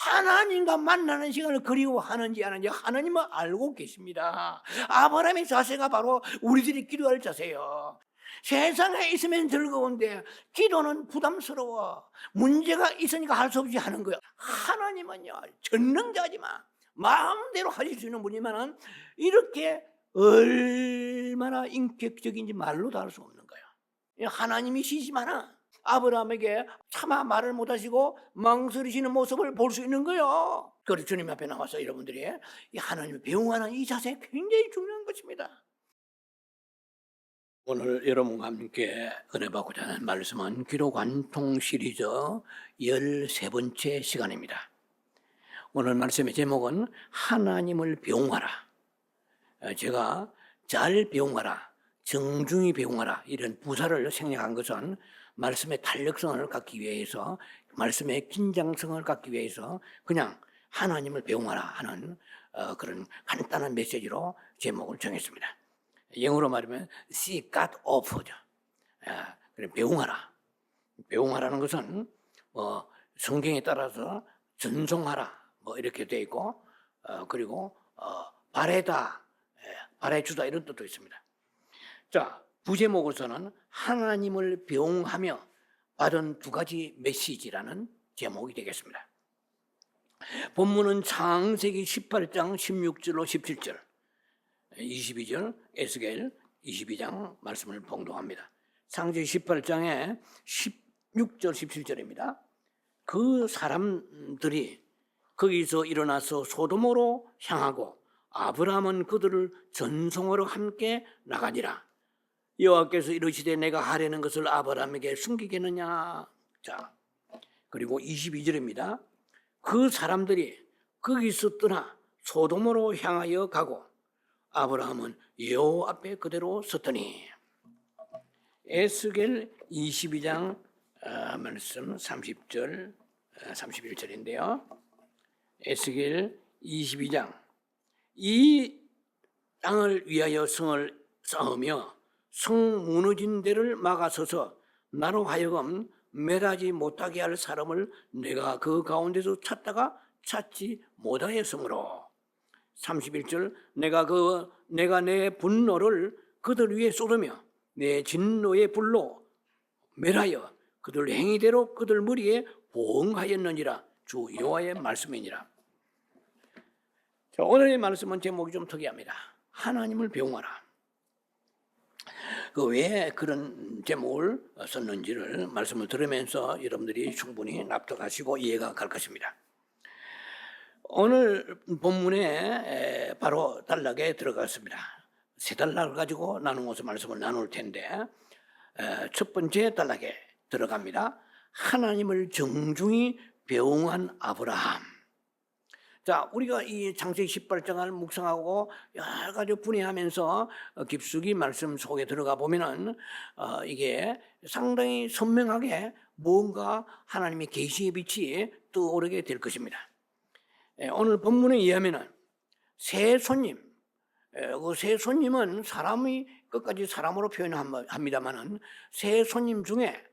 하나님과 만나는 시간을 그리워하는지 안 하는지 하나님은 알고 계십니다. 아브라함의 자세가 바로 우리들이 기도할 자세예요. 세상에 있으면 즐거운데 기도는 부담스러워. 문제가 있으니까 할 수 없이 하는 거야. 하나님은요, 전능자지만 마음대로 하실 수 있는 분이지만 이렇게 얼마나 인격적인지 말로도 할 수 없는 거예요. 하나님이시지만 아브라함에게 차마 말을 못하시고 망설이시는 모습을 볼 수 있는 거예요. 그래서 주님 앞에 나와서 여러분들이 이 하나님을 배웅하는 이 자세 굉장히 중요한 것입니다. 오늘 여러분과 함께 은혜 받고자 하는 말씀은 기도관통 시리즈 13번째 시간입니다. 오늘 말씀의 제목은 하나님을 배웅하라. 제가 잘 배웅하라, 정중히 배웅하라 이런 부사를 생략한 것은 말씀의 탄력성을 갖기 위해서, 말씀의 긴장성을 갖기 위해서 그냥 하나님을 배웅하라 하는 그런 간단한 메시지로 제목을 정했습니다. 영어로 말하면 See God off죠. 그래 배웅하라. 배웅하라는 것은 성경에 따라서 전송하라 이렇게 되어 있고 그리고 바래다, 바래주다 이런 뜻도 있습니다. 자, 부제목으로서는 하나님을 배웅하며 받은 두 가지 메시지라는 제목이 되겠습니다. 본문은 창세기 18장 16절로 17절, 22절, 에스겔 22장 말씀을 봉독합니다. 창세기 18장에 16절, 17절입니다. 그 사람들이 거기서 일어나서 소돔으로 향하고 아브라함은 그들을 전송하러 함께 나가니라. 여호와께서 이르시되 내가 하려는 것을 아브라함에게 숨기겠느냐. 자, 그리고 22절입니다. 그 사람들이 거기서 떠나 소돔으로 향하여 가고 아브라함은 여호와 앞에 그대로 섰더니. 에스겔 22장 말씀 30절 31절인데요. 에스겔 22장 이 땅을 위하여 성을 쌓으며 성 무너진 데를 막아서서 나로 하여금 멸하지 못하게 할 사람을 내가 그 가운데서 찾다가 찾지 못하였으므로. 31절 내가 내 분노를 그들 위에 쏟으며 내 진노의 불로 멸하여 그들 행위대로 그들 머리에 보응하였느니라. 주 여호와의 말씀이니라. 자, 오늘의 말씀은 제목이 좀 특이합니다. 하나님을 배웅하라. 왜 그런 제목을 썼는지를 말씀을 들으면서 여러분들이 충분히 납득하시고 이해가 갈 것입니다. 오늘 본문에 바로 단락에 들어갔습니다. 세 단락을 가지고 나누어서 말씀을 나눌 텐데 첫 번째 단락에 들어갑니다. 하나님을 정중히 배웅한 아브라함. 자, 우리가 이 창세기 18장을 묵상하고 여러 가지 분해하면서 깊숙이 말씀 속에 들어가 보면은 이게 상당히 선명하게 뭔가 하나님의 계시의 빛이 떠오르게 될 것입니다. 오늘 본문에 의하면은 새 손님, 그 새 손님은 사람이 끝까지 사람으로 표현합니다만은 새 손님 중에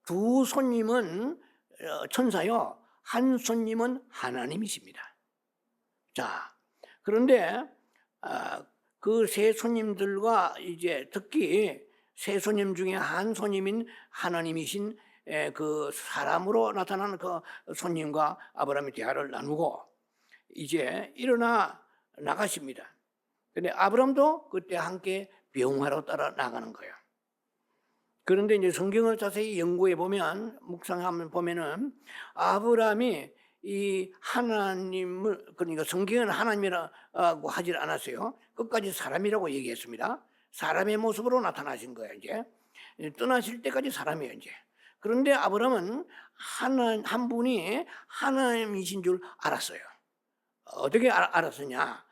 두 손님은 천사요, 한 손님은 하나님이십니다. 자, 그런데 그 세 손님들과 이제 특히 세 손님 중에 한 손님인 하나님이신 그 사람으로 나타나는 그 손님과 아브라함이 대화를 나누고 이제 일어나 나가십니다. 근데 아브라함도 그때 함께 배웅하러 따라 나가는 거예요. 그런데 이제 성경을 자세히 연구해 보면, 묵상하면 보면은 아브라함이 이 하나님을, 그러니까 성경은 하나님이라고 하질 않았어요. 끝까지 사람이라고 얘기했습니다. 사람의 모습으로 나타나신 거예요. 이제 떠나실 때까지 사람이에요. 이제 그런데 아브라함은 한 분이 하나님이신 줄 알았어요. 어떻게 알았느냐?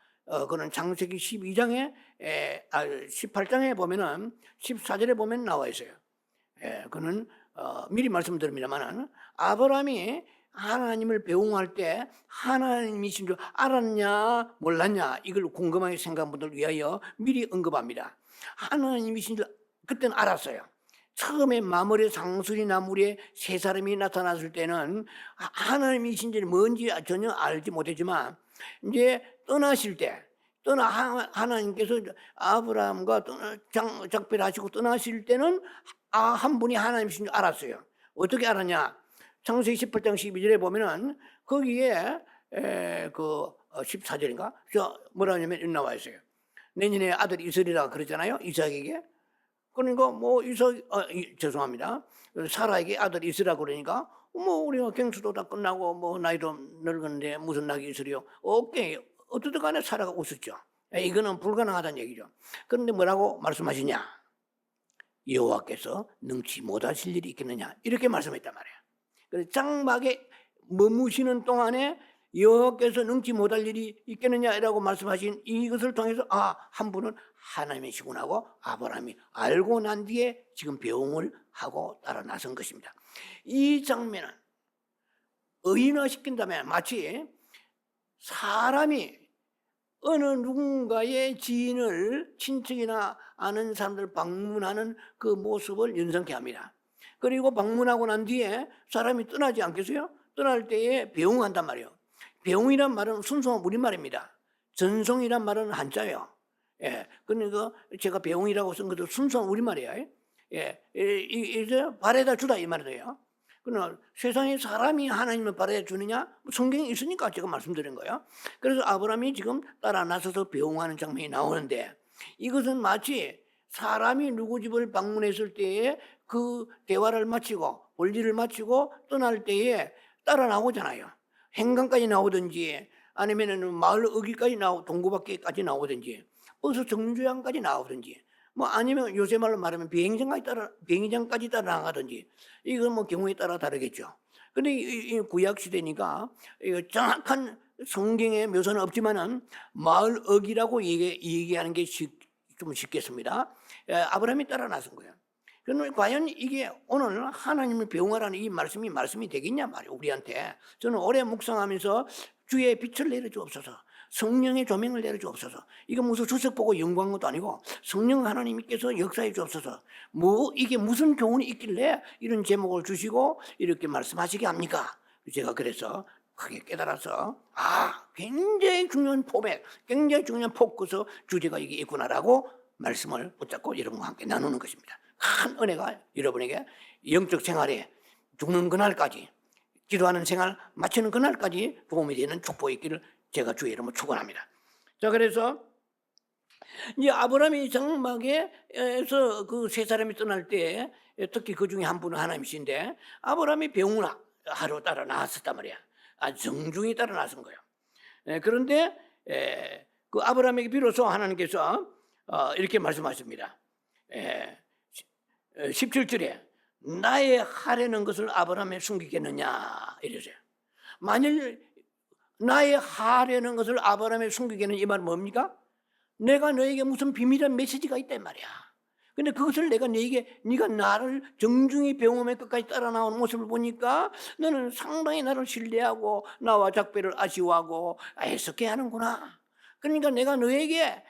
그는 창세기 12장에 18장에 보면은 14절에 보면 나와 있어요. 그는 미리 말씀드립니다만은 아브라함이 하나님을 배웅할 때 하나님이신 줄 알았냐 몰랐냐 이걸 궁금하게 생각한 분들 위하여 미리 언급합니다. 하나님이신 줄 그때는 알았어요. 처음에 마물의 상수리 나무리에 세 사람이 나타났을 때는 하나님이신지 뭔지 전혀 알지 못했지만 이제 떠나실 때 하나님께서 아브라함과 작별하시고 떠나실 때는 한 분이 하나님이신 줄 알았어요. 어떻게 알았냐? 창세기 18장 12절에 보면은 거기에 그 14절인가? 저 뭐라 하냐면 이렇게 나와 있어요. 내년에 아들 이스라엘이라 그러잖아요. 이삭에게. 그러니까 뭐 죄송합니다. 사라에게 아들 이스라 그러니까 뭐 우리가 경수도 다 끝나고 뭐 나이도 늙었는데 무슨 낙이 있으리요? 오케이. 어떻든 간에 사라가 웃었죠. 이거는 불가능하다는 얘기죠. 그런데 뭐라고 말씀하시냐? 여호와께서 능치 못하실 일이 있겠느냐? 이렇게 말씀했단 말이에요. 그래서 장막에 머무시는 동안에 여호와께서 능치 못할 일이 있겠느냐라고 말씀하신 이것을 통해서 한 분은 하나님이시구나 하고 아브라함이 알고 난 뒤에 지금 배웅을 하고 따라 나선 것입니다. 이 장면은 의인화시킨다면 마치 사람이 어느 누군가의 지인을 친척이나 아는 사람들 방문하는 그 모습을 연상케 합니다. 그리고 방문하고 난 뒤에 사람이 떠나지 않겠어요? 떠날 때에 배웅한단 말이에요. 배웅이란 말은 순수한 우리말입니다. 전송이란 말은 한자예요. 예, 그러니까 제가 배웅이라고 쓴 것도 순수한 우리말이에요. 예, 이제 바래다 주다 이 말이에요. 그러나 세상에 사람이 하나님을 바래다 주느냐? 성경에 있으니까 제가 말씀드린 거예요. 그래서 아브라함이 지금 따라 나서서 배웅하는 장면이 나오는데 이것은 마치 사람이 누구 집을 방문했을 때에 그 대화를 마치고 볼일을 마치고 떠날 때에 따라 나오잖아요. 행강까지 나오든지 아니면은 마을 어귀까지 동구밖에까지 나오든지 어서 정류장까지 나오든지 뭐 아니면 요새 말로 말하면 비행장까지 따라 나가든지 이건 뭐 경우에 따라 다르겠죠. 근데 이 구약 시대니까 정확한 성경의 묘사는 없지만은 마을 어귀라고 얘기하는 게 좀 쉽겠습니다. 아브라함이 따라 나선 거예요. 그러면 과연 이게 오늘 하나님을 배웅하라는 이 말씀이 되겠냐 말이에요, 우리한테. 저는 오래 묵상하면서 주의 빛을 내려주옵소서, 성령의 조명을 내려주옵소서. 이거 무슨 주석 보고 연구한 것도 아니고 성령 하나님께서 역사해 주옵소서. 뭐 이게 무슨 교훈이 있길래 이런 제목을 주시고 이렇게 말씀하시게 합니까? 제가 그래서 크게 깨달아서 굉장히 중요한 포맷, 굉장히 중요한 포커스 주제가 이게 있구나라고 말씀을 붙잡고 여러분과 함께 나누는 것입니다. 큰 은혜가 여러분에게 영적 생활에 죽는 그날까지 기도하는 생활 마치는 그날까지 도움이 되는 축복이 있기를 제가 주의 이름으로 축원합니다. 자, 그래서 이제 아브라함이 장막에서 그 세 사람이 떠날 때 특히 그 중에 한 분은 하나님이신데 아브라함이 배웅을 하러 따라 나왔었단 말이야. 정중히 따라 나선 거예요. 그런데 그 아브라함에게 비로소 하나님께서 이렇게 말씀하십니다. 17절에 나의 하려는 것을 아브라함에 숨기겠느냐 이러세요. 만일 나의 하려는 것을 아브라함에 숨기겠느냐 이 말은 뭡니까? 내가 너에게 무슨 비밀한 메시지가 있단 말이야. 근데 그것을 내가 네가 나를 정중히 배움의 끝까지 따라 나오는 모습을 보니까 너는 상당히 나를 신뢰하고 나와 작별을 아쉬워하고 애석해 하는구나. 그러니까 내가 너에게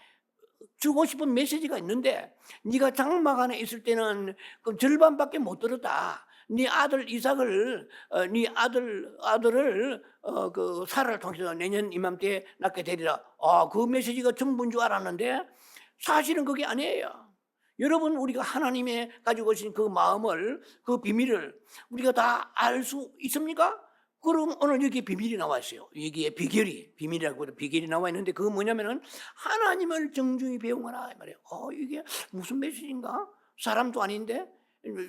주고 싶은 메시지가 있는데 네가 장막 안에 있을 때는 그 절반밖에 못 들었다. 네 아들 이삭을 네 아들을 그 사라를 통해서 내년 이맘때 낳게 되리라. 그 메시지가 전부인 줄 알았는데 사실은 그게 아니에요. 여러분, 우리가 하나님의 가지고 계신 그 마음을, 그 비밀을 우리가 다 알 수 있습니까? 그럼 오늘 여기에 비밀이 나와 있어요. 여기에 비밀이라고 비결이 나와 있는데 그거 뭐냐면은 하나님을 정중히 배웅하라 이 말이에요. 이게 무슨 메시지인가? 사람도 아닌데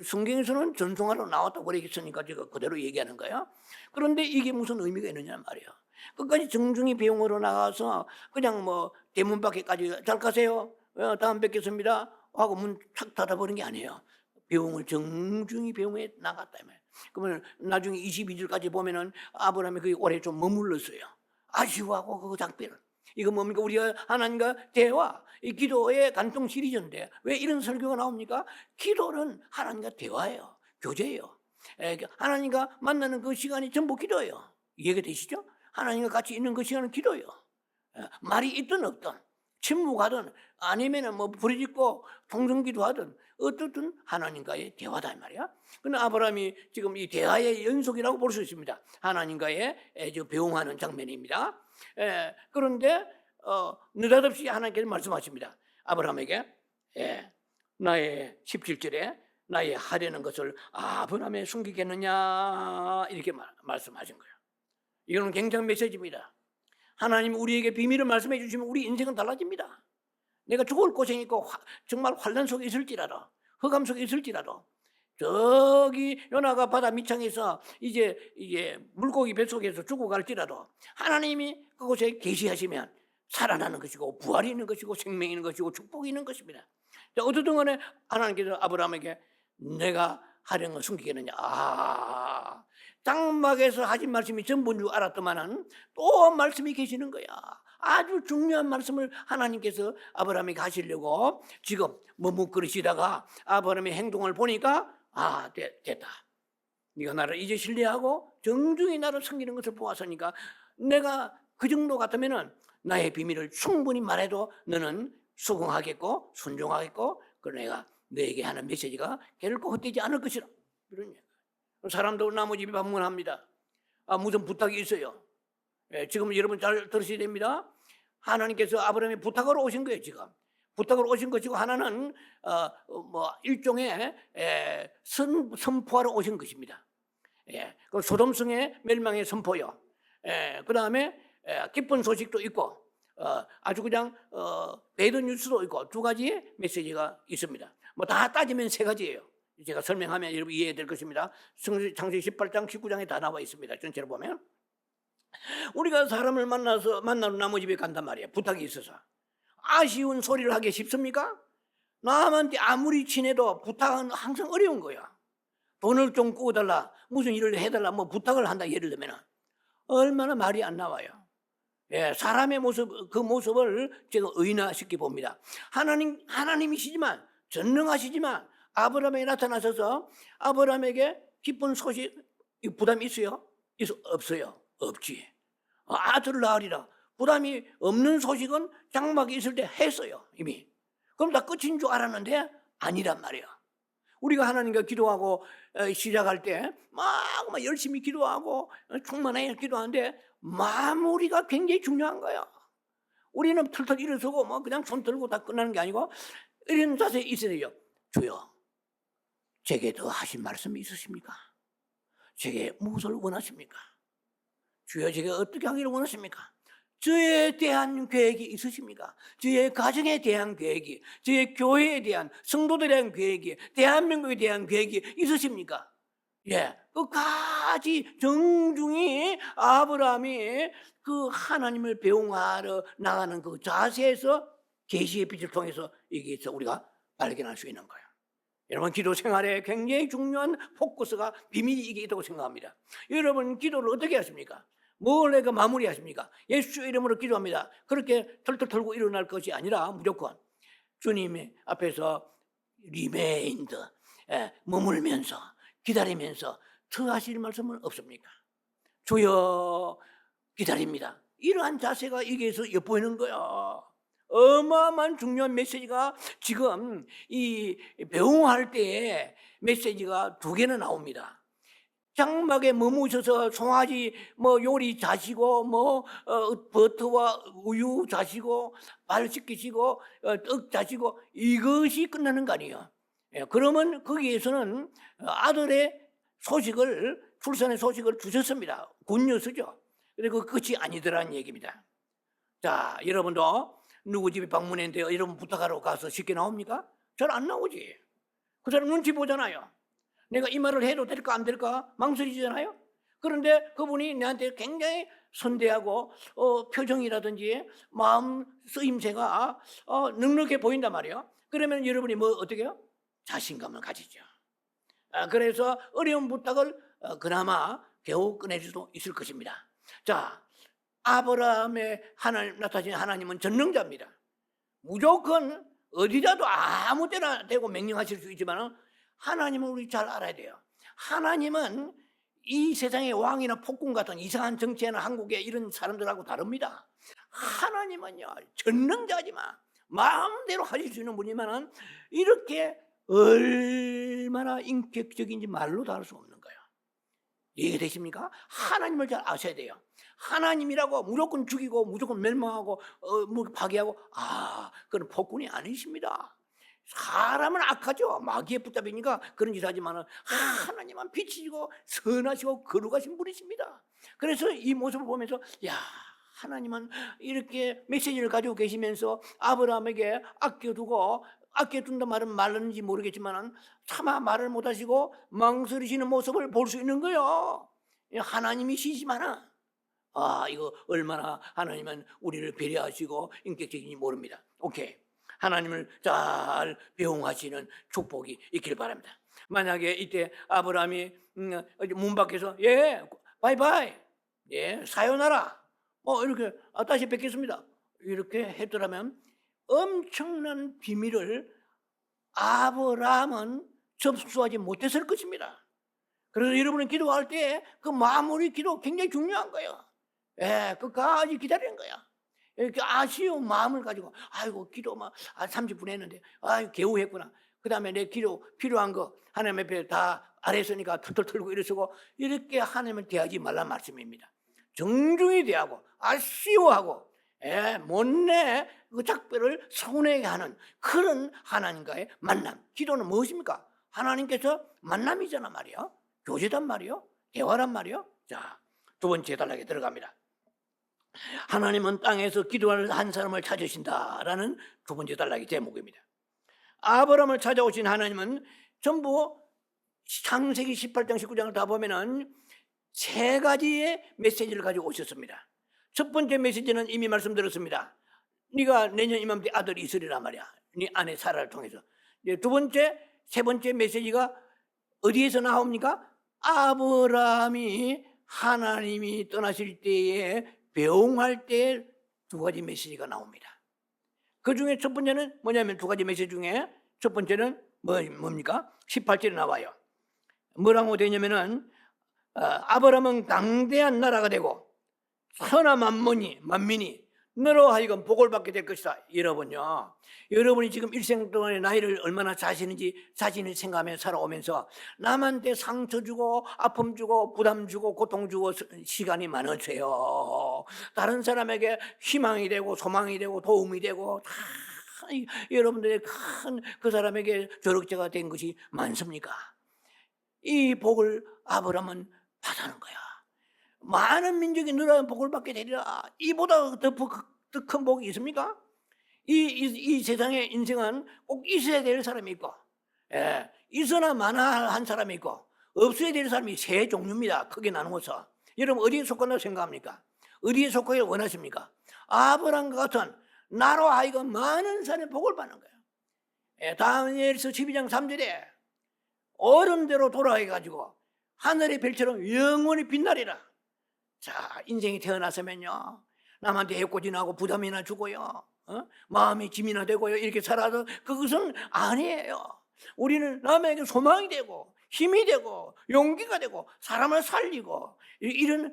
성경에서는 전송하러 나왔다고 그랬으니까 제가 그대로 얘기하는 거예요. 그런데 이게 무슨 의미가 있느냐 말이에요. 끝까지 정중히 배웅하러 나가서 그냥 뭐 대문 밖에까지 잘 가세요. 다음 뵙겠습니다 하고 문 탁 닫아버린 게 아니에요. 배웅을 정중히 배웅해 나갔다 이 말이에요. 그러면 나중에 22절까지 보면은 아브라함이 거기 오래 좀 머물렀어요. 아쉬워하고 그 작별. 이거 뭡니까? 우리가 하나님과 대화, 이 기도의 간통 시리즈인데 왜 이런 설교가 나옵니까? 기도는 하나님과 대화예요. 교제예요. 하나님과 만나는 그 시간이 전부 기도예요. 이해가 되시죠? 하나님과 같이 있는 그 시간은 기도예요. 말이 있든 없든 침묵하든 아니면은 뭐 부르짖고 통성기도 하든 어떻든 하나님과의 대화다 이 말이야. 그런데 아브라함이 지금 이 대화의 연속이라고 볼 수 있습니다. 하나님과의 배웅하는 장면입니다. 그런데 느닷없이 하나님께서 말씀하십니다. 아브라함에게 나의 17절에 나의 하려는 것을 아브라함에 숨기겠느냐 이렇게 말씀하신 거예요. 이거는 굉장한 메시지입니다. 하나님 우리에게 비밀을 말씀해 주시면 우리 인생은 달라집니다. 내가 죽을 고생이 있고 정말 환난 속에 있을지라도 흑암 속에 있을지라도 저기 요나가 바다 밑창에서 이제 물고기 뱃속에서 죽어갈지라도 하나님이 그곳에 계시하시면 살아나는 것이고 부활이 있는 것이고 생명이 있는 것이고 축복이 있는 것입니다. 어떻든 간에 하나님께서 아브라함에게 내가 하려는 걸 숨기겠느냐. 장막에서 하신 말씀이 전부인 줄 알았더만은 또 말씀이 계시는 거야. 아주 중요한 말씀을 하나님께서 아브라함에게 하시려고 지금 머뭇거리시다가 아브라함의 행동을 보니까 됐다. 네가 나를 이제 신뢰하고 정중히 나를 섬기는 것을 보았으니까 내가 그 정도 같으면은 나의 비밀을 충분히 말해도 너는 수긍하겠고 순종하겠고 그러나 내가 너에게 하는 메시지가 결코 헛되지 않을 것이라. 이런 얘기. 사람도 나무집에 방문합니다. 무슨 부탁이 있어요. 지금 여러분 잘 들으셔야 됩니다. 하나님께서 아브라함이 부탁으로 오신 거예요. 지금 부탁으로 오신 것이고 하나는 일종의 선포하러 오신 것입니다. 그 소돔성의 멸망의 선포요. 그 다음에 기쁜 소식도 있고 아주 그냥 배드 뉴스도 있고 두 가지의 메시지가 있습니다. 다 따지면 세 가지예요. 제가 설명하면 여러분 이해될 것입니다. 창세기 18장 19장에 다 나와 있습니다. 전체로 보면 우리가 사람을 만나러 나무집에 간단 말이에요. 부탁이 있어서 아쉬운 소리를 하기 쉽습니까? 남한테 아무리 친해도 부탁은 항상 어려운 거야. 돈을 좀 꾸어달라, 무슨 일을 해달라, 부탁을 한다 예를 들면 얼마나 말이 안 나와요. 사람의 모습, 그 모습을 제가 의인화시켜 봅니다. 하나님이시지만 전능하시지만 아브라함에게 나타나셔서 아브라함에게 기쁜 소식, 부담이 있어요? 없어요. 없지. 아들을 낳으리라. 부담이 없는 소식은 장막에 있을 때 했어요. 이미. 그럼 다 끝인 줄 알았는데 아니란 말이에요. 우리가 하나님과 기도하고 시작할 때 막 열심히 기도하고 충만하게 기도하는데 마무리가 굉장히 중요한 거예요. 우리는 털털 일어서고 그냥 손 들고 다 끝나는 게 아니고 이런 자세에 있어야 돼요. 주여, 제게 더 하신 말씀이 있으십니까? 제게 무엇을 원하십니까? 주여, 제게 어떻게 하기를 원하십니까? 저에 대한 계획이 있으십니까? 저의 가정에 대한 계획이, 저의 교회에 대한, 성도들에 대한 계획이, 대한민국에 대한 계획이 있으십니까? 끝까지 정중히 아브라함이 그 하나님을 배웅하러 나가는 그 자세에서 계시의 빛을 통해서 여기에서 우리가 발견할 수 있는 거예요. 여러분, 기도 생활에 굉장히 중요한 포커스가 비밀이 이게 있다고 생각합니다. 여러분, 기도를 어떻게 하십니까? 뭘 내가 마무리하십니까? 예수 이름으로 기도합니다. 그렇게 털털 털고 일어날 것이 아니라 무조건 주님 앞에서 리메인드, 머물면서 기다리면서 더 하실 말씀은 없습니까? 주여, 기다립니다. 이러한 자세가 여기에서 엿보이는 거예요. 어마어마한 중요한 메시지가 지금 이 배웅할 때에 메시지가 두 개나 나옵니다. 장막에 머무셔서 송아지 요리 자시고 버터와 우유 자시고 발 씻기시고 떡 자시고 이것이 끝나는 거 아니에요. 그러면 거기에서는 아들의 소식을, 출산의 소식을 주셨습니다. 굿뉴스죠. 그리고 끝이 아니더라는 얘기입니다. 자, 여러분도 누구 집에 방문했는데 여러분 부탁하러 가서 쉽게 나옵니까? 잘 안 나오지. 그 사람 눈치 보잖아요. 내가 이 말을 해도 될까 안 될까 망설이잖아요. 그런데 그분이 내한테 굉장히 선대하고 표정이라든지 마음 쓰임새가 넉넉해 보인단 말이에요. 그러면 여러분이 어떻게 해요? 자신감을 가지죠. 그래서 어려운 부탁을 그나마 겨우 꺼내줄 수 있을 것입니다. 자, 아브라함의 하나님 나타나신 하나님은 전능자입니다. 무조건 어디라도 아무 때나 대고 명령하실 수 있지만 하나님은 우리 잘 알아야 돼요. 하나님은 이 세상의 왕이나 폭군 같은 이상한 정치하는 한국의 이런 사람들하고 다릅니다. 하나님은요, 전능자지만 마음대로 하실 수 있는 분이면은 이렇게 얼마나 인격적인지 말로 다룰 수 없는 거예요. 이해되십니까? 하나님을 잘 아셔야 돼요. 하나님이라고 무조건 죽이고 무조건 멸망하고 뭐 파괴하고 그건 폭군이 아니십니다. 사람은 악하죠. 마귀에 붙잡히니까 그런 짓 하지만 하나님은 빛이시고 선하시고 거룩하신 분이십니다. 그래서 이 모습을 보면서 야, 하나님은 이렇게 메시지를 가지고 계시면서 아브라함에게 아껴둔다 말은 말하는지 모르겠지만 차마 말을 못하시고 망설이시는 모습을 볼 수 있는 거예요. 하나님이시지만 이거 얼마나 하나님은 우리를 배려하시고 인격적인지 모릅니다. 오케이. 하나님을 잘 배웅하시는 축복이 있길 바랍니다. 만약에 이때 아브라함이 문 밖에서 바이바이, 사요나라, 이렇게 다시 뵙겠습니다 이렇게 했더라면 엄청난 비밀을 아브라함은 접수하지 못했을 것입니다. 그래서 여러분은 기도할 때 그 마무리 기도 굉장히 중요한 거예요. 끝까지 기다리는 거야. 이렇게 아쉬운 마음을 가지고 아이고 기도만 30분 했는데 겨우 했구나. 그 다음에 내 기도 필요한 거 하나님 앞에 다 아랬으니까 털털 털고 이러시고 이렇게 하나님을 대하지 말란 말씀입니다. 정중히 대하고 아쉬워하고 못내 그 작별을 서운하게 하는 그런 하나님과의 만남. 기도는 무엇입니까? 하나님께서 만남이잖아 말이요. 교제단 말이요. 대화란 말이요. 자, 두 번째 단락에 들어갑니다. 하나님은 땅에서 기도를 한 사람을 찾으신다라는 두 번째 단락의 제목입니다. 아브라함을 찾아오신 하나님은 전부 창세기 18장 19장을 다 보면은 세 가지의 메시지를 가지고 오셨습니다. 첫 번째 메시지는 이미 말씀드렸습니다. 네가 내년 이맘때 아들이 있으리란 말이야. 네 아내 사라를 통해서. 두 번째, 세 번째 메시지가 어디에서 나옵니까? 아브라함이 하나님이 떠나실 때에 배웅할 때 두 가지 메시지가 나옵니다. 그 중에 첫 번째는 뭐냐면 두 가지 메시지 중에 첫 번째는 뭡니까? 18절에 나와요. 뭐라고 되냐면은 아브라함은 강대한 나라가 되고 천하 만민이 너로 하여금 복을 받게 될 것이다. 여러분이 지금 일생 동안의 나이를 얼마나 사시는지 자신을 생각하며 살아오면서 남한테 상처 주고 아픔 주고 부담 주고 고통 주고 시간이 많으세요. 다른 사람에게 희망이 되고 소망이 되고 도움이 되고 다 여러분들의 큰 그 사람에게 조력자가 된 것이 많습니까? 이 복을 아브라함은 받아는 거야. 많은 민족이 너라는 복을 받게 되리라. 이보다 더 큰 복이 있습니까? 이 세상의 인생은 꼭 있어야 될 사람이 있고, 있어나 마나 한 사람이 있고, 없어야 될 사람이 세 종류입니다. 크게 나누어서. 여러분 어디에 속한다고 생각합니까? 어디에 속하기를 원하십니까? 아브라함과 같은 나로 하여금 많은 사람의 복을 받는 거예요. 다니엘서 12장 3절에 얼음대로 돌아가가지고 하늘의 별처럼 영원히 빛나리라. 자, 인생이 태어났으면요 남한테 해코지나고 부담이나 주고요 마음이 짐이나 되고요 이렇게 살아서 그것은 아니에요. 우리는 남에게 소망이 되고 힘이 되고 용기가 되고 사람을 살리고 이런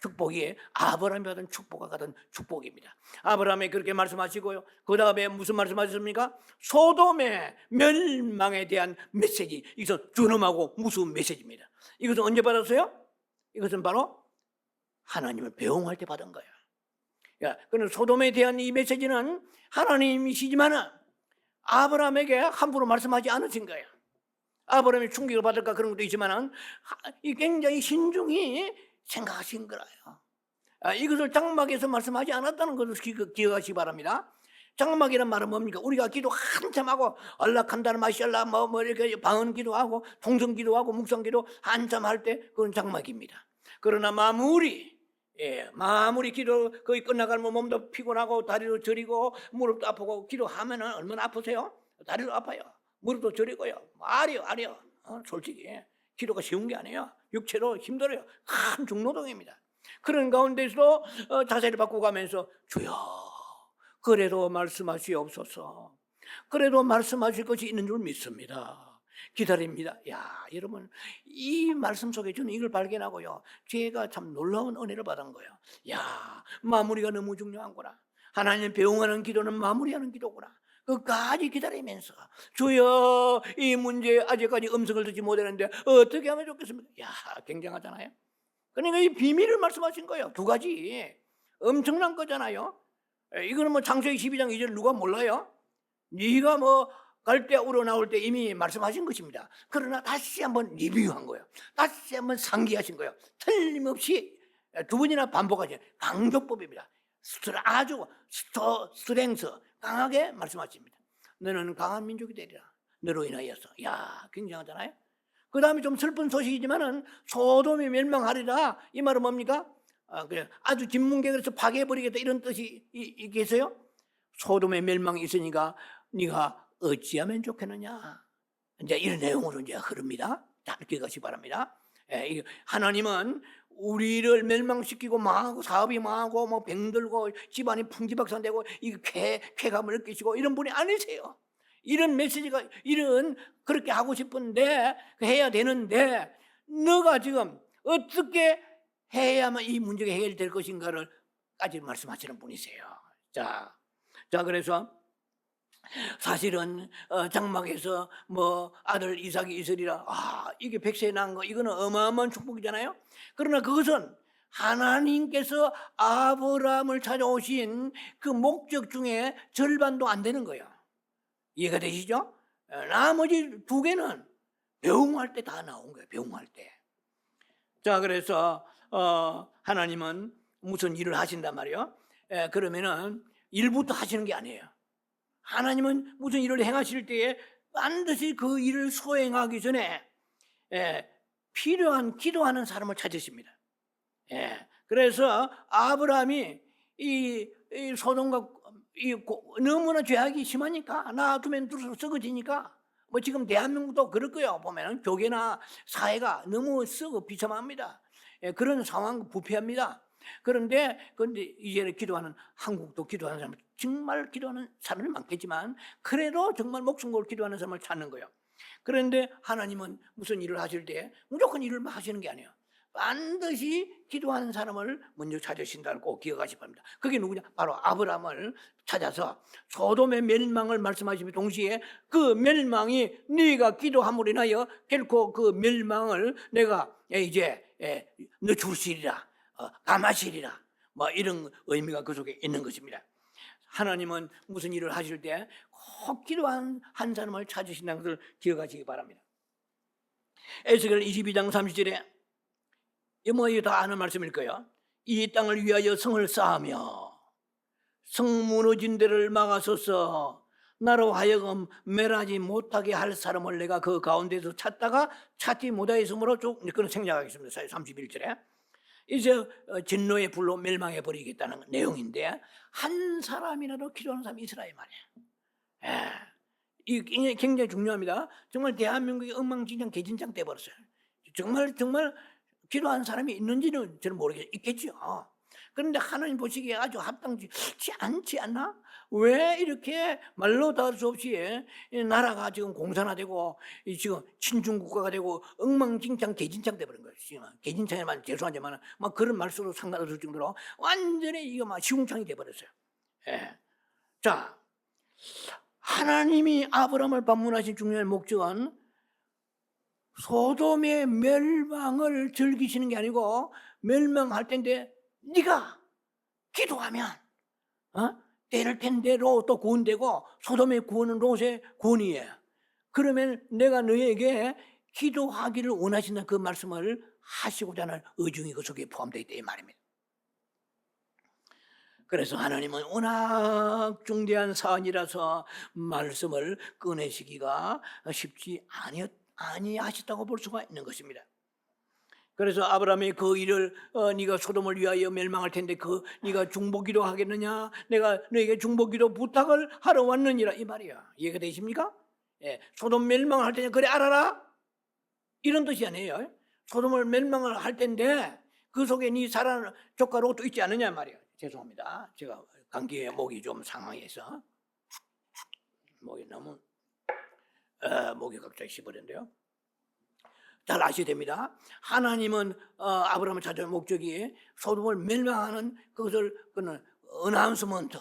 축복이 아브라함이 받은 축복과 같은 축복입니다. 아브라함이 그렇게 말씀하시고요. 그 다음에 무슨 말씀하셨습니까? 소돔의 멸망에 대한 메시지. 이것은 준엄하고 무서운 메시지입니다. 이것은 언제 받았어요? 이것은 바로 하나님을 배웅할 때 받은 거예요. 그럼 소돔에 대한 이 메시지는 하나님이시지만은 아브라함에게 함부로 말씀하지 않으신 거예요. 아브라함이 충격을 받을까 그런 것도 있지만은 굉장히 신중히 생각하신 거예요. 이것을 장막에서 말씀하지 않았다는 것을 기억하시기 바랍니다. 장막이란 말은 뭡니까? 우리가 기도 한참 하고 얼락한다는 마샬라 이렇게 방언 기도하고 통성 기도하고 묵상 기도 한참 할 때 그건 장막입니다. 그러나 마무리 기도 거의 끝나가면 몸도 피곤하고 다리도 저리고 무릎도 아프고 기도하면은 얼마나 아프세요? 다리도 아파요. 무릎도 저리고요. 아려. 솔직히 기도가 쉬운 게 아니에요. 육체로 힘들어요. 큰 중노동입니다. 그런 가운데서도 자세를 바꾸고 가면서 주여 그래도 말씀하시옵소서. 그래도 말씀하실 것이 있는 줄 믿습니다. 기다립니다. 야, 여러분, 이 말씀 속에 저는 이걸 발견하고요, 제가 참 놀라운 은혜를 받은 거예요. 야, 마무리가 너무 중요한구나. 하나님 배웅하는 기도는 마무리하는 기도구나. 끝까지 기다리면서 주여, 이 문제 아직까지 음성을 듣지 못했는데 어떻게 하면 좋겠습니까? 야, 굉장하잖아요. 그러니까 이 비밀을 말씀하신 거예요. 두 가지 엄청난 거잖아요. 이거는 뭐 창세기 12장 2절 누가 몰라요? 네가 뭐 갈대 우러나올 때 이미 말씀하신 것입니다. 그러나 다시 한번 리뷰한 거예요. 다시 한번 상기하신 거예요. 틀림없이 두 번이나 반복하신 강조법입니다. 아주 스트렝스 강하게 말씀하십니다. 너는 강한 민족이 되리라. 너로 인하여서. 야, 굉장하잖아요. 그 다음에 좀 슬픈 소식이지만은 소돔이 멸망하리라. 이 말은 뭡니까? 아주 진문계에서 파괴해버리겠다 이런 뜻이 있겠어요? 소돔의 멸망이 있으니까 네가 어찌하면 좋겠느냐. 이제 이런 내용으로 이제 흐릅니다. 자, 이렇게 가시 바랍니다. 하나님은 우리를 멸망시키고 망하고 사업이 망하고 뭐 병들고 집안이 풍지박산되고 이 쾌감을 느끼시고 이런 분이 아니세요. 이런 메시지가 이런 그렇게 하고 싶은데 해야 되는데 너가 지금 어떻게 해야만 이 문제가 해결될 것인가를 까지 말씀하시는 분이세요. 자 그래서 사실은 장막에서 뭐 아들 이삭이 있으리라. 이게 백세 난 거 이거는 어마어마한 축복이잖아요. 그러나 그것은 하나님께서 아브라함을 찾아오신 그 목적 중에 절반도 안 되는 거예요. 이해가 되시죠? 나머지 두 개는 배웅할 때 다 나온 거예요. 배웅할 때. 자, 그래서 하나님은 무슨 일을 하신단 말이에요. 그러면은 일부터 하시는 게 아니에요. 하나님은 무슨 일을 행하실 때에 반드시 그 일을 수행하기 전에 필요한 기도하는 사람을 찾으십니다. 그래서 아브라함이 이 소돔과 너무나 죄악이 심하니까 놔두면 썩어지니까 뭐 지금 대한민국도 그럴 거예요. 보면은 교계나 사회가 너무 썩어 비참합니다. 그런 상황 부패합니다. 그런데 이제는 기도하는 한국도 기도하는 사람 정말 기도하는 사람이 많겠지만 그래도 정말 목숨 걸고 기도하는 사람을 찾는 거예요. 그런데 하나님은 무슨 일을 하실 때 무조건 일을 하시는 게 아니에요. 반드시 기도하는 사람을 먼저 찾으신다는 꼭 기억하시 바랍니다. 그게 누구냐? 바로 아브라함을 찾아서 소돔의 멸망을 말씀하시며 동시에 그 멸망이 네가 기도함으로 인하여 결코 그 멸망을 내가 이제 늦추시리라, 감하시리라, 뭐 이런 의미가 그 속에 있는 것입니다. 하나님은 무슨 일을 하실 때 꼭 기도한 한 사람을 찾으신다는 것을 기억하시기 바랍니다. 에스겔 22장 30절에 뭐 이거 다 아는 말씀일 거예요. 이 땅을 위하여 성을 쌓으며 성 무너진 데를 막아서서 나로 하여금 멸하지 못하게 할 사람을 내가 그 가운데서 찾다가 찾지 못하였으므로 쭉 그런 생략하겠습니다. 31절에 이제 진노의 불로 멸망해 버리겠다는 내용인데 한 사람이라도 기도하는 사람이 있으라 이 말이에요. 이게 굉장히 중요합니다. 정말 대한민국이 엉망진창 개진창 돼버렸어요. 정말 기도하는 사람이 있는지는 저는 모르겠어요. 있겠죠. 그런데 하나님 보시기에 아주 합당치 않지 않나? 왜 이렇게 말로 다할 수 없이 나라가 지금 공산화되고 지금 친중국가가 되고 엉망진창 개진창 돼버린 거예요. 개진창에 말 죄송하지만 막 그런 말씀으로 상관없을 정도로 완전히 이거 막 시궁창이 돼버렸어요. 자, 하나님이 아브라함을 방문하신 중요한 목적은 소돔의 멸망을 즐기시는 게 아니고 멸망할 텐데 네가 기도하면 때를 텐대로 또 구원되고 소돔의 구원은 롯의 구원이에요. 그러면 내가 너에게 기도하기를 원하신다는 그 말씀을 하시고자 하는 의중이 그 속에 포함되어 있다 이 말입니다. 그래서 하나님은 워낙 중대한 사안이라서 말씀을 꺼내시기가 쉽지 아니하셨다고 볼 수가 있는 것입니다. 그래서 아브라함이 그 일을 네가 소돔을 위하여 멸망할 텐데 네가 중보기도 하겠느냐? 내가 너에게 중보기도 부탁을 하러 왔느니라 이 말이야. 이해가 되십니까? 소돔 멸망을 할 텐데 그래 알아라? 이런 뜻이 아니에요. 소돔을 멸망을 할 텐데 그 속에 네 사랑하는 조카 롯도 있지 않느냐 말이야. 죄송합니다. 제가 감기에 목이 좀 상황해서 목이 너무 목이 갑자기 씹어졌는데요. 잘 아셔야 됩니다. 하나님은 아브라함을 찾아온 목적이 소돔을 멸망하는 그것을 그는 어나운스먼트,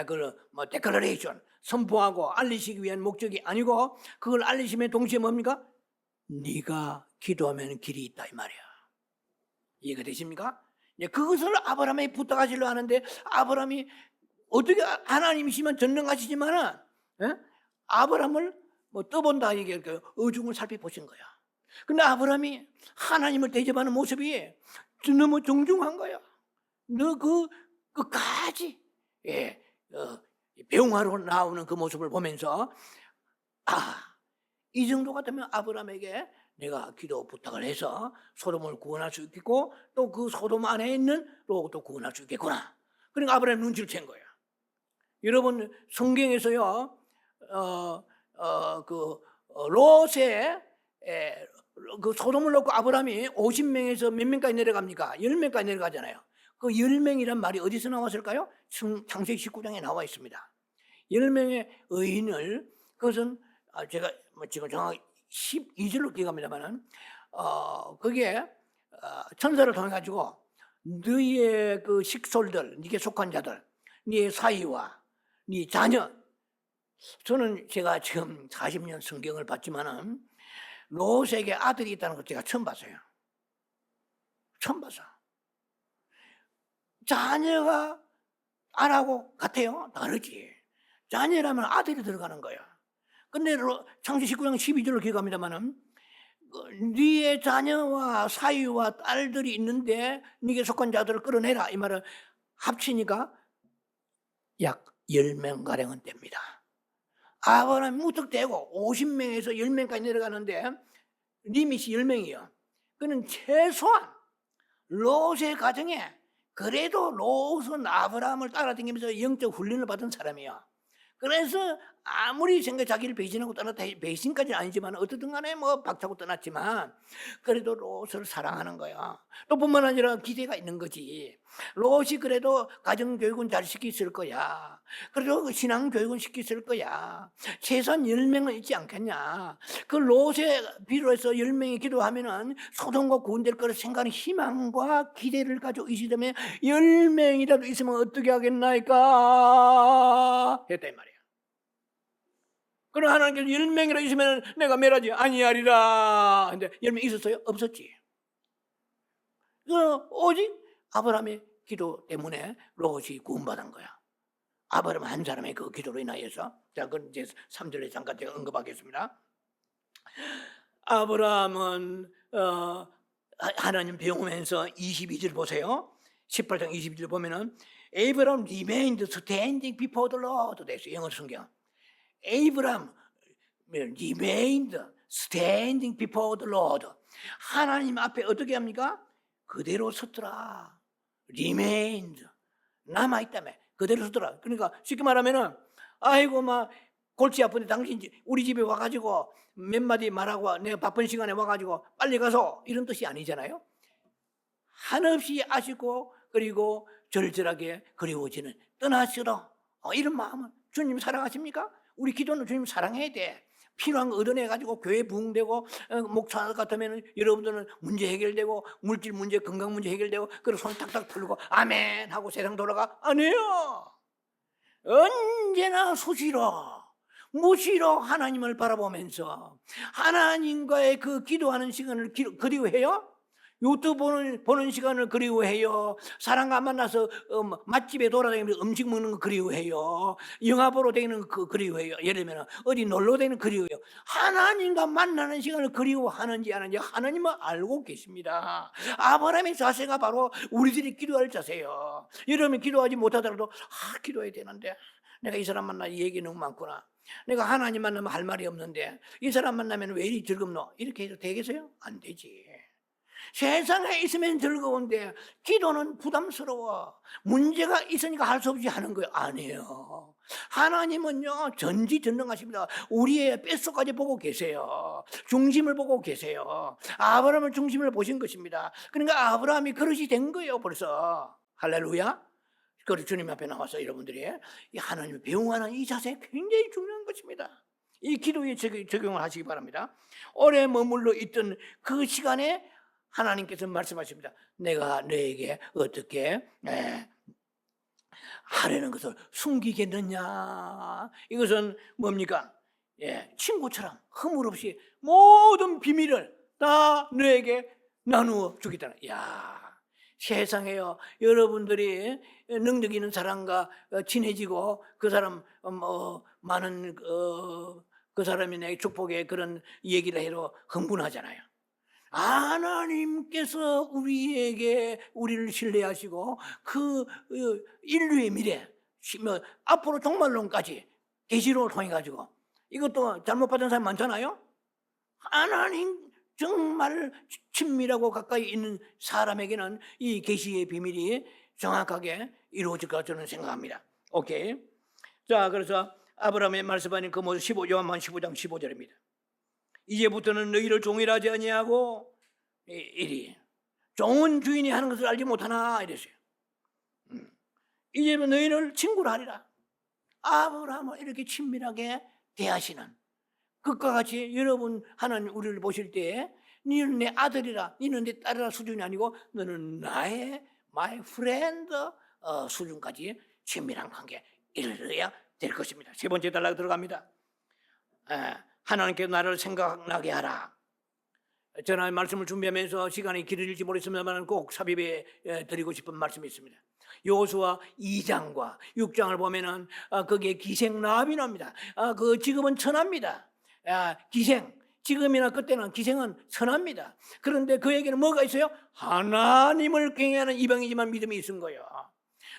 그뭐 데클러레이션 선포하고 알리시기 위한 목적이 아니고 그걸 알리심의 동시에 뭡니까? 네가 기도하면 길이 있다 이 말이야. 이해가 되십니까? 그것을 아브라함에 부탁하시려 하는데 아브라함이 어떻게 하나님이시면 전능하시지만은 아브라함을 뭐 떠본다 이게 의중을 살펴보신 거야. 근데 아브라함이 하나님을 대접하는 모습이 너무 정중한 거야. 너 끝까지 배웅하러 나오는 그 모습을 보면서 이 정도 같으면 아브라함에게 내가 기도 부탁을 해서 소돔을 구원할 수 있겠고 또 그 소돔 안에 있는 롯도 구원할 수 있겠구나. 그러니까 아브라함이 눈치를 챈 거야. 여러분 성경에서요 롯의 그 소돔을 놓고 아브라함이 50명에서 몇 명까지 내려갑니까? 10명까지 내려가잖아요. 그 10명이란 말이 어디서 나왔을까요? 창세기 19장에 나와 있습니다. 10명의 의인을 그것은 제가 지금 정확히 12절로 기억합니다만은 거기에 천사를 통해 가지고 너희의 그 식솔들, 네게 속한 자들, 네 사위와 네 자녀. 저는 제가 지금 40년 성경을 봤지만은 롯에게 아들이 있다는 걸 제가 처음 봤어요. 처음 봤어. 자녀가 안하고 같아요? 다르지. 자녀라면 아들이 들어가는 거야. 근데 창세기 19장 12절로 기억합니다만은 네의 자녀와 사위와 딸들이 있는데 네게 속한 자들을 끌어내라 이 말은 합치니까 약 10명가량은 됩니다. 아브라함이 무턱대고 50명에서 10명까지 내려가는데 리밋이 10명이에요. 그는 최소한 롯의 가정에 그래도 롯은 아브라함을 따라다니면서 영적 훈련을 받은 사람이에요. 그래서 아무리 자기를 배신하고 떠났다, 배신까지는 아니지만 어떻든 간에 뭐 박차고 떠났지만 그래도 롯을 사랑하는 거야. 또 뿐만 아니라 기대가 있는 거지. 롯이 그래도 가정교육은 잘 시켰을 거야. 그래도 신앙교육은 시켰을 거야. 최소한 10명은 있지 않겠냐. 그 롯에 비로해서 10명이 기도하면은 소돔과 구원될 거를 생각하는 희망과 기대를 가지고 있으면 10명이라도 있으면 어떻게 하겠나이까 했다 이 말이야. 그럼 하나님께서 10명이라 있으면 내가 멸하지 아니하리라. 근데 10명 있었어요? 없었지. 오직 아브라함의 기도 때문에 롯이 구원받은 거야. 아브라함 한 사람의 그 기도로 인하여서. 자, 그건 이제 3절에 잠깐 제가 언급하겠습니다. 아브라함은 하나님 배우면서 22절 보세요. 18장 22절 보면은 Abraham remained standing before the Lord 됐어요. 영어 성경. Abraham remained standing before the Lord. 하나님 앞에 어떻게 합니까? 그대로 섰더라. remained 남아있다며 그대로 섰더라. 그러니까 쉽게 말하면은 아이고 막 골치 아픈데 당신 우리 집에 와가지고 몇 마디 말하고 내가 바쁜 시간에 와가지고 빨리 가서 이런 뜻이 아니잖아요. 한없이 아쉽고 그리고 절절하게 그리워지는 떠나시러 이런 마음은 주님 사랑하십니까? 우리 기도는 주님 사랑해야 돼. 필요한 거 얻어내가지고 교회 부흥되고 목사 같으면 여러분들은 문제 해결되고 물질 문제 건강 문제 해결되고 그리고 손 탁탁 풀고 아멘 하고 세상 돌아가? 아니에요. 언제나 수시로 무시로 하나님을 바라보면서 하나님과의 그 기도하는 시간을 그리워해요? 유튜브 보는 시간을 그리워해요. 사람과 만나서 맛집에 돌아다니면서 음식 먹는 거 그리워해요. 영화 보러 다니는 거 그리워해요. 예를 들면 어디 놀러 다니는 거 그리워해요. 하나님과 만나는 시간을 그리워하는지 안 하는지 하나님은 알고 계십니다. 아브라함의 자세가 바로 우리들이 기도할 자세예요. 여러분이 기도하지 못하더라도 기도해야 되는데 내가 이 사람 만나 얘기 너무 많구나. 내가 하나님 만나면 할 말이 없는데 이 사람 만나면 왜 이리 즐겁노? 이렇게 해도 되겠어요? 안 되지. 세상에 있으면 즐거운데 기도는 부담스러워. 문제가 있으니까 할 수 없이 하는 거예요. 아니에요. 하나님은요 전지전능하십니다. 우리의 뼛속까지 보고 계세요. 중심을 보고 계세요. 아브라함을 중심을 보신 것입니다. 그러니까 아브라함이 그릇이 된 거예요 벌써. 할렐루야. 그리고 주님 앞에 나와서 여러분들이 이 하나님을 배웅하는 이 자세 굉장히 중요한 것입니다. 이 기도에 적용을 하시기 바랍니다. 오래 머물러 있던 그 시간에 하나님께서 말씀하십니다. 내가 너에게 어떻게 하려는 것을 숨기겠느냐. 이것은 뭡니까? 친구처럼 허물 없이 모든 비밀을 다 너에게 나누어 주겠다는. 세상에요, 여러분들이 능력 있는 사람과 친해지고 그 사람 많은 그 사람이 내 축복의 그런 얘기를 해도 흥분하잖아요. 하나님께서 우리를 신뢰하시고 그 인류의 미래, 앞으로 종말론까지 계시록을 통해 가지고, 이것도 잘못 받은 사람 많잖아요. 하나님 정말 친밀하고 가까이 있는 사람에게는 이 계시의 비밀이 정확하게 이루어질 것 저는 생각합니다. 오케이. 자, 그래서 아브라함의 말씀하는 그 모습 요한만 15장 15절입니다. 이제부터는 너희를 종이라지 아니하고 이리 종은 주인이 하는 것을 알지 못하나 이랬어요. 이제부터 너희를 친구로 하리라. 아브라함을 이렇게 친밀하게 대하시는 그것과 같이 여러분 하나님 우리를 보실 때에 너는 내 아들이라, 너는 내 딸이라 수준이 아니고 너는 나의 my friend 수준까지 친밀한 관계에 이르러야 될 것입니다. 세 번째 단락 들어갑니다. 하나님께 나를 생각나게 하라. 저는 말씀을 준비하면서 시간이 길어질지 모르겠습니다만 꼭 삽입해 드리고 싶은 말씀이 있습니다. 여호수아 2장과 6장을 보면은 거기에 기생라합이 나옵니다. 그 지금은 천합니다. 기생, 지금이나 그때는 기생은 선합니다. 그런데 그에게는 뭐가 있어요? 하나님을 경외하는 이방이지만 믿음이 있은 거예요.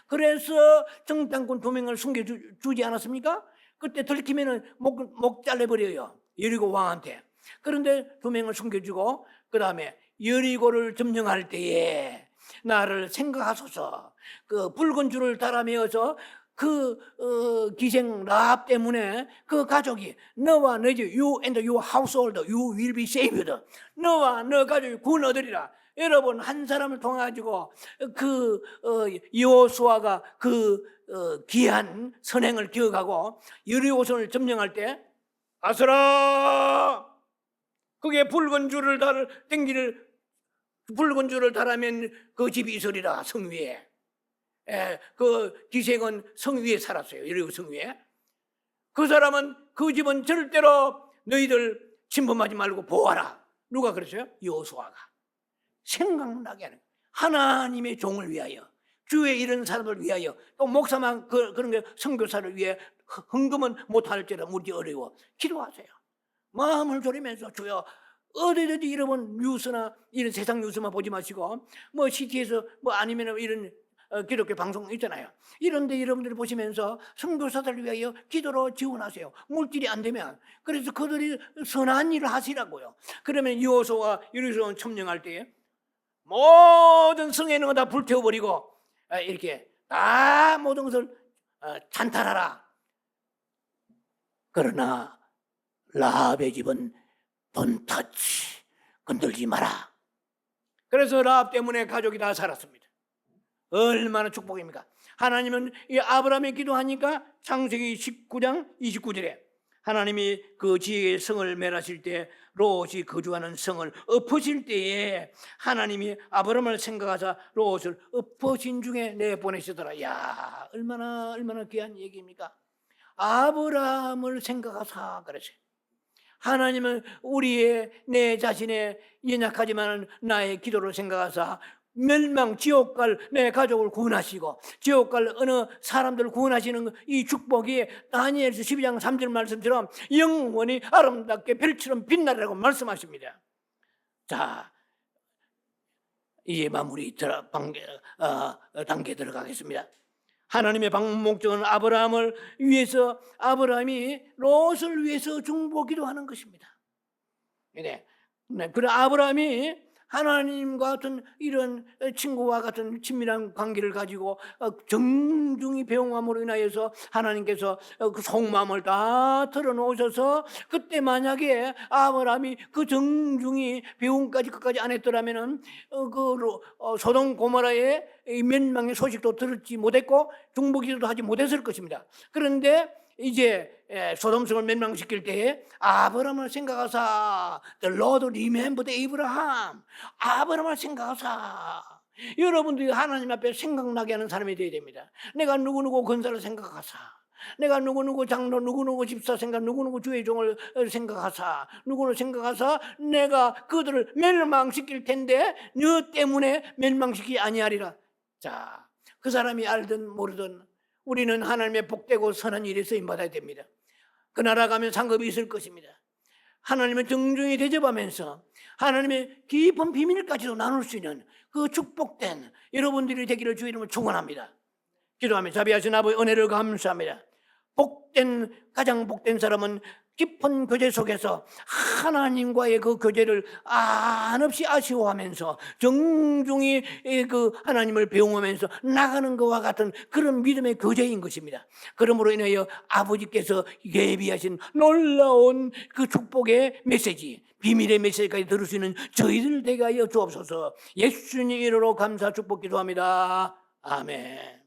그래서 정탐꾼 2명을 숨겨주지 않았습니까? 그때 들키면은 목 잘라버려요, 여리고 왕한테. 그런데 2명을 숨겨주고 그 다음에 여리고를 점령할 때에 나를 생각하소서. 그 붉은 줄을 달아매어서 그 기생 라합 때문에 그 가족이 너와 너희 집 you and your household you will be saved. 너와 너 가족이 구원 얻으리라. 여러분 한 사람을 통해 가지고 그 여호수아가 그 귀한 선행을 기억하고 여리고성을 점령할 때 아서라 그게 붉은 줄을 달아면 그 집이 있으리라. 성 위에. 그 기생은 성 위에 살았어요. 여리고 성 위에. 그 사람은 그 집은 절대로 너희들 침범하지 말고 보호하라. 누가 그랬어요? 여호수아가. 생각나게 하는 하나님의 종을 위하여, 주의 이런 사람을 위하여, 또 목사만 그런 게 선교사를 위해 헌금은 못할지라 무지 어려워. 기도하세요. 마음을 졸이면서 주여 어디든지 이런 뉴스나 이런 세상 뉴스만 보지 마시고 뭐 CT에서 뭐 아니면 이런 기독교 방송 있잖아요. 이런데 여러분들이 보시면서 선교사들을 위하여 기도로 지원하세요. 물질이 안 되면. 그래서 그들이 선한 일을 하시라고요. 그러면 여호수아와 여리고성 점령할 때 모든 성에 있는 거 다 불태워버리고 이렇게 다 모든 것을 찬탈하라. 그러나 라합의 집은 Don't touch, 건들지 마라. 그래서 라합 때문에 가족이 다 살았습니다. 얼마나 축복입니까? 하나님은 이 아브라함이 기도하니까 창세기 19장 29절에 하나님이 그 지혜의 성을 멸하실 때 롯이 거주하는 성을 엎으실 때에 하나님이 아브라함을 생각하사 롯을 엎으신 중에 내보내시더라. 야, 얼마나 귀한 얘기입니까? 아브라함을 생각하사 그러세요. 하나님은 내 자신의 연약하지만 나의 기도를 생각하사 멸망 지옥 갈 내 가족을 구원하시고 지옥 갈 어느 사람들을 구원하시는 이 축복이 다니엘서 12장 3절 말씀처럼 영원히 아름답게 별처럼 빛나리라고 말씀하십니다. 자, 이제 마무리 단계 들어가겠습니다. 하나님의 방문 목적은 아브라함을 위해서, 아브라함이 롯을 위해서 중보기도 하는 것입니다. 네. 그래 아브라함이 하나님과 같은 이런 친구와 같은 친밀한 관계를 가지고 정중히 배웅함으로 인하여서 하나님께서 그 속마음을 다 털어놓으셔서 그때 만약에 아브라함이 그 정중히 배웅까지 끝까지 안 했더라면은 소돔 고모라의 멸망의 소식도 들었지 못했고 중보기도도 하지 못했을 것입니다. 그런데 이제 소돔성을 멸망시킬 때에 아브라함을 생각하사, the Lord remembered Abraham. 아브라함을 생각하사. 여러분들이 하나님 앞에 생각나게 하는 사람이 되어야 됩니다. 내가 누구누구 권사를 생각하사, 내가 누구누구 장로, 누구누구 집사 생각, 누구누구 주의 종을 생각하사, 누구를 생각하사 내가 그들을 멸망시킬 텐데 너 때문에 멸망시키지 아니하리라. 자, 그 사람이 알든 모르든 우리는 하나님의 복되고 선한 일에 쓰임받아야 됩니다. 그 나라 가면 상급이 있을 것입니다. 하나님을 정중히 대접하면서 하나님의 깊은 비밀까지도 나눌 수 있는 그 축복된 여러분들이 되기를 주의 이름으로 축원합니다. 기도하며 자비하신 아버지 은혜를 감사합니다. 가장 복된 사람은 깊은 교제 속에서 하나님과의 그 교제를 한없이 아쉬워하면서 정중히 그 하나님을 배웅하면서 나가는 것과 같은 그런 믿음의 교제인 것입니다. 그러므로 인하여 아버지께서 예비하신 놀라운 그 축복의 메시지, 비밀의 메시지까지 들을 수 있는 저희들 되게 하여 주옵소서. 예수님 이름으로 감사 축복 기도합니다. 아멘.